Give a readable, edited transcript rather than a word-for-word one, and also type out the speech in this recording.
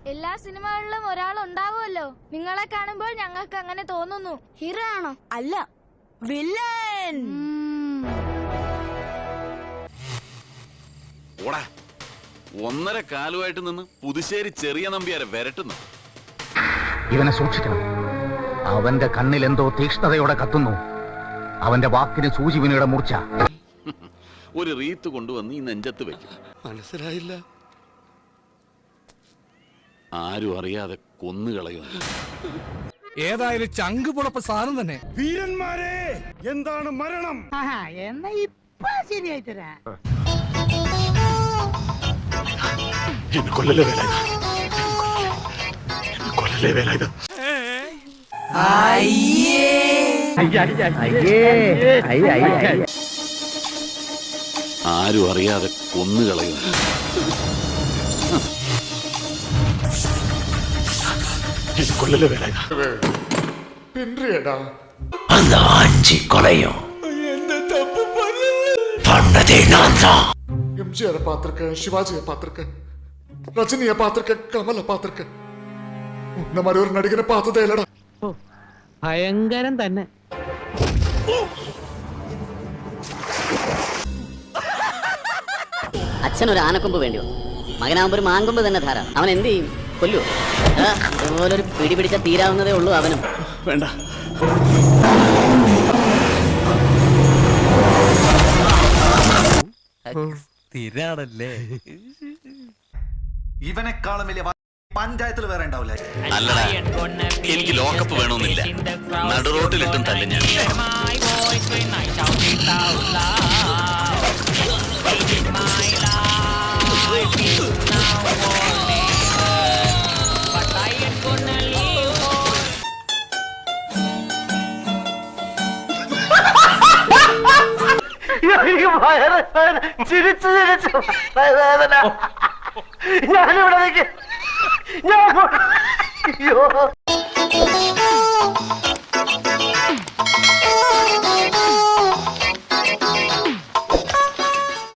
എല്ലാ സിനിമകളിലും ഒരാളുണ്ടാവുമല്ലോ. നിങ്ങളെ കാണുമ്പോൾ ഞങ്ങൾക്ക് അങ്ങനെ തോന്നുന്നു. ഹീറോ ആണോ? അല്ല, വില്ലൻ. ഓടാ, 1.5 കാലുമായിട്ട് നിന്ന് പുതുശ്ശേരി ചെറിയ നമ്പ്യാരെ വരട്ടുന്നു. ഇവനെ സൂക്ഷിക്കണം. അവന്റെ കണ്ണിൽ എന്തോ തീക്ഷ്ണതയോടെ കത്തുന്നു. അവന്റെ വാക്കിന് സൂചിവിനിയുടെ മൂർച്ച. ഒരു റീത്ത് കൊണ്ടുവന്ന് ഈ നെഞ്ചത്ത് വെക്കും. മനസ്സിലായില്ല. ആരും അറിയാതെ കൊന്നുകളയുന്നു. ഏതായാലും ചങ്ക് പുളപ്പ സാധനം തന്നെ. വീരന്മാരെ, എന്താണ് മരണം? എന്നാ ഇപ്പൊ ശരിയായി തരാ. കൊല്ലല്ലേ വേല, കൊല്ലല്ലേ വേല ഇത്. ആരും അറിയാതെ കൊന്നുകളയുന്നു. കൊല്ലല്ലേ വേല ഇത്. പിന്നേടാ அந்த 5 கொலையும் பண்ணதே நான் தான். MGR பாத்திருக்க, சிவாஜியை பாத்திருக்க, ரஜினியை பாத்திருக்க, கமலை பாத்திருக்க. உன்ன மாதிரி ஒரு நடிகனை பார்த்ததே இல்லடா. ഭയങ്കരം തന്നെ. അച്ഛനൊരു ആനക്കൊമ്പ് വേണ്ടി വന്നു. മകനാകുമ്പോ ഒരു മാങ്കൊമ്പ് തന്നെ ധാരാളം. അവൻ എന്ത് ചെയ്യും? കൊല്ലുവോ? അതുപോലൊരു പിടി പിടിച്ച തീരാവുന്നതേ ഉള്ളൂ അവനും. വേണ്ട, സ്ഥിരാണല്ലേ. ഇവനെക്കാളും വലിയ പഞ്ചായത്തിൽ വേറെ ഉണ്ടാവില്ല. അല്ലടാ, എനിക്ക് ലോക്കപ്പ് വേണമെന്നില്ല. നടുറോട്ടിലിട്ടും തല്ല് ഞാൻ. ചിരിച്ചു ഞാനിവിടെ